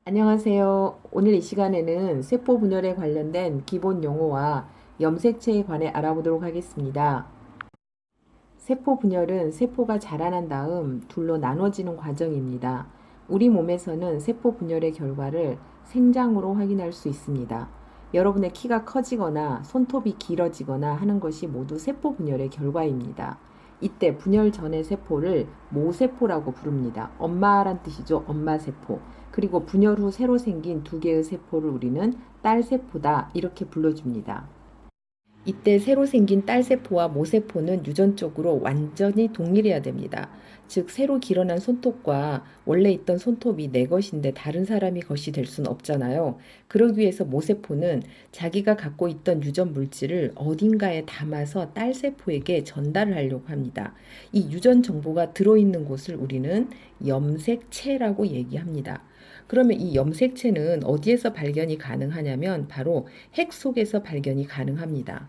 안녕하세요. 오늘 이 시간에는 세포 분열에 관련된 기본 용어와 염색체에 관해 알아보도록 하겠습니다. 세포 분열은 세포가 자라난 다음 둘로 나눠지는 과정입니다. 우리 몸에서는 세포 분열의 결과를 생장으로 확인할 수 있습니다. 여러분의 키가 커지거나 손톱이 길어지거나 하는 것이 모두 세포 분열의 결과입니다. 이때 분열 전의 세포를 모세포라고 부릅니다. 엄마란 뜻이죠. 엄마세포. 그리고 분열 후 새로 생긴 두 개의 세포를 우리는 딸세포다 이렇게 불러줍니다. 이때 새로 생긴 딸세포와 모세포는 유전적으로 완전히 동일해야 됩니다. 즉, 새로 길어난 손톱과 원래 있던 손톱이 내 것인데 다른 사람이 것이 될 수는 없잖아요. 그러기 위해서 모세포는 자기가 갖고 있던 유전 물질을 어딘가에 담아서 딸세포에게 전달을 하려고 합니다. 이 유전 정보가 들어있는 곳을 우리는 염색체라고 얘기합니다. 그러면 이 염색체는 어디에서 발견이 가능하냐면 바로 핵 속에서 발견이 가능합니다.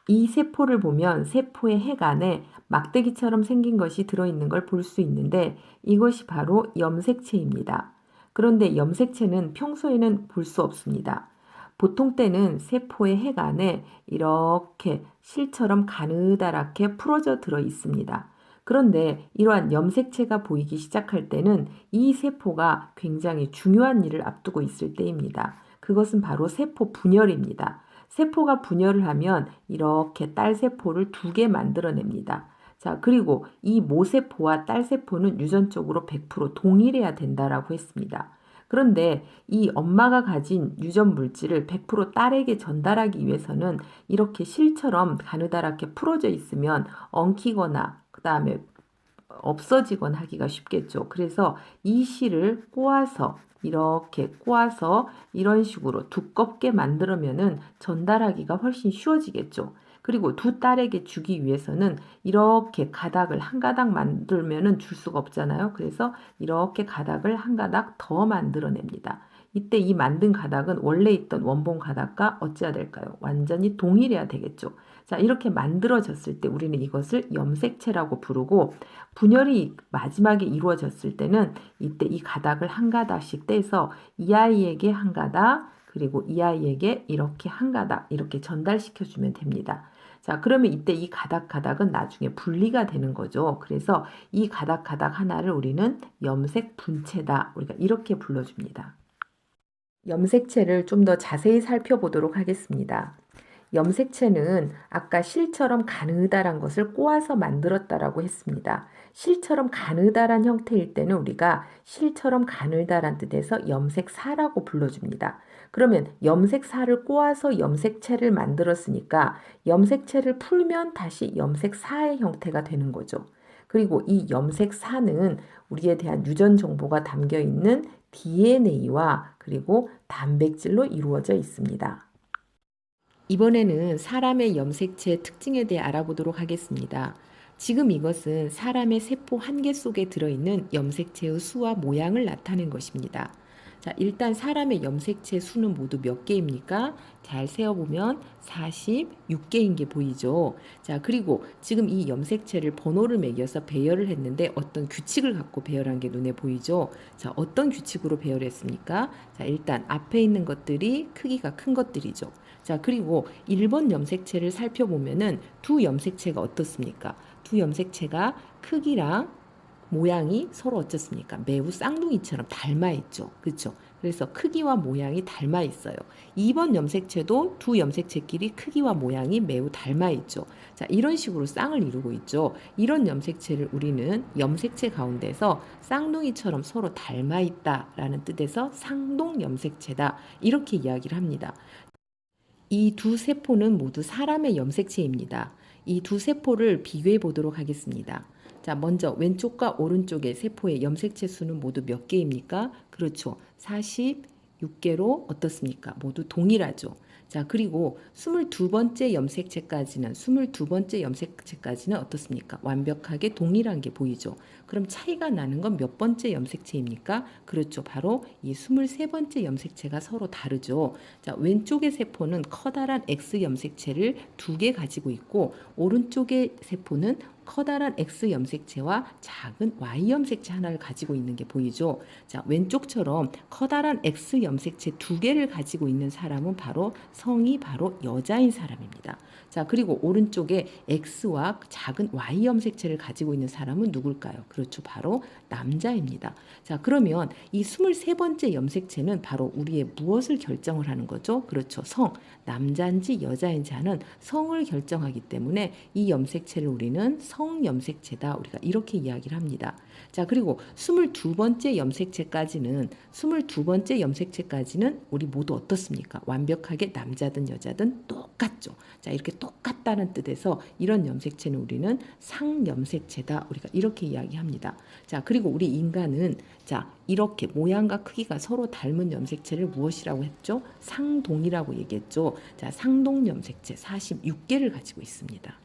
이 세포를 보면 세포의 핵 안에 막대기처럼 생긴 것이 들어있는 걸 볼 수 있는데 이것이 바로 염색체입니다. 그런데 염색체는 평소에는 볼 수 없습니다. 보통 때는 세포의 핵 안에 이렇게 실처럼 가느다랗게 풀어져 들어 있습니다. 그런데 이러한 염색체가 보이기 시작할 때는 이 세포가 굉장히 중요한 일을 앞두고 있을 때입니다. 그것은 바로 세포 분열입니다. 세포가 분열을 하면 이렇게 딸세포를 두 개 만들어냅니다. 자, 그리고 이 모세포와 딸세포는 유전적으로 100% 동일해야 된다라고 했습니다. 그런데 이 엄마가 가진 유전 물질을 100% 딸에게 전달하기 위해서는 이렇게 실처럼 가느다랗게 풀어져 있으면 엉키거나 그 다음에 없어지거나 하기가 쉽겠죠. 그래서 이 실을 꼬아서 이렇게 꼬아서 이런 식으로 두껍게 만들면은 전달하기가 훨씬 쉬워지겠죠. 그리고 두 딸에게 주기 위해서는 이렇게 가닥을 한 가닥 만들면은 줄 수가 없잖아요. 그래서 이렇게 가닥을 한 가닥 더 만들어냅니다. 이때 이 만든 가닥은 원래 있던 원본 가닥과 어찌해야 될까요? 완전히 동일해야 되겠죠. 자, 이렇게 만들어졌을 때 우리는 이것을 염색체라고 부르고 분열이 마지막에 이루어졌을 때는 이때 이 가닥을 한 가닥씩 떼서 이 아이에게 한 가닥 그리고 이 아이에게 이렇게 한 가닥 이렇게 전달시켜 주면 됩니다. 자, 그러면 이때 이 가닥은 나중에 분리가 되는 거죠. 그래서 이 가닥 하나를 우리는 염색 분체다. 우리가 이렇게 불러줍니다. 염색체를 좀 더 자세히 살펴보도록 하겠습니다. 염색체는 아까 실처럼 가느다란 것을 꼬아서 만들었다라고 했습니다. 실처럼 가느다란 형태일 때는 우리가 실처럼 가느다란 뜻에서 염색사라고 불러줍니다. 그러면 염색사를 꼬아서 염색체를 만들었으니까 염색체를 풀면 다시 염색사의 형태가 되는 거죠. 그리고 이 염색사는 우리에 대한 유전 정보가 담겨 있는 DNA와 그리고 단백질로 이루어져 있습니다. 이번에는 사람의 염색체 특징에 대해 알아보도록 하겠습니다. 지금 이것은 사람의 세포 한 개 속에 들어있는 염색체의 수와 모양을 나타낸 것입니다. 자, 일단 사람의 염색체 수는 모두 몇 개입니까? 잘 세어보면 46개인 게 보이죠. 자, 그리고 지금 이 염색체를 번호를 매겨서 배열을 했는데 어떤 규칙을 갖고 배열한 게 눈에 보이죠. 자, 어떤 규칙으로 배열했습니까? 자, 일단 앞에 있는 것들이 크기가 큰 것들이죠. 자, 그리고 1번 염색체를 살펴보면은 두 염색체가 어떻습니까? 두 염색체가 크기랑 모양이 서로 어떻습니까? 매우 쌍둥이처럼 닮아 있죠. 그렇죠? 그래서 크기와 모양이 닮아 있어요. 2번 염색체도 두 염색체끼리 크기와 모양이 매우 닮아 있죠. 자, 이런 식으로 쌍을 이루고 있죠. 이런 염색체를 우리는 염색체 가운데서 쌍둥이처럼 서로 닮아 있다라는 뜻에서 쌍둥 염색체다. 이렇게 이야기를 합니다. 이 두 세포는 모두 사람의 염색체입니다. 이 두 세포를 비교해 보도록 하겠습니다. 자, 먼저 왼쪽과 오른쪽의 세포의 염색체 수는 모두 몇 개입니까? 그렇죠. 46개로 어떻습니까? 모두 동일하죠. 자, 그리고 22번째 염색체까지는 어떻습니까? 완벽하게 동일한 게 보이죠. 그럼 차이가 나는 건 몇 번째 염색체입니까? 그렇죠. 바로 이 23번째 염색체가 서로 다르죠. 자, 왼쪽의 세포는 커다란 X 염색체를 두 개 가지고 있고 오른쪽의 세포는 커다란 X 염색체와 작은 Y 염색체 하나를 가지고 있는 게 보이죠. 자, 왼쪽처럼 커다란 X 염색체 두 개를 가지고 있는 사람은 바로 성이 바로 여자인 사람입니다. 자, 그리고 오른쪽에 X와 작은 Y 염색체를 가지고 있는 사람은 누굴까요? 그렇죠. 바로 남자입니다. 자, 그러면 이 23번째 염색체는 바로 우리의 무엇을 결정을 하는 거죠? 그렇죠. 성. 남자인지 여자인지 하는 성을 결정하기 때문에 이 염색체를 우리는 성염색체다. 우리가 이렇게 이야기를 합니다. 자, 그리고 22번째 염색체까지는 우리 모두 어떻습니까? 완벽하게 남자든 여자든 똑같죠. 자, 이렇게 똑같다는 뜻에서 이런 염색체는 우리는 상염색체다. 우리가 이렇게 이야기합니다. 자, 그리고 우리 인간은 자, 이렇게 모양과 크기가 서로 닮은 염색체를 무엇이라고 했죠? 상동이라고 얘기했죠. 자, 상동 염색체 46개를 가지고 있습니다.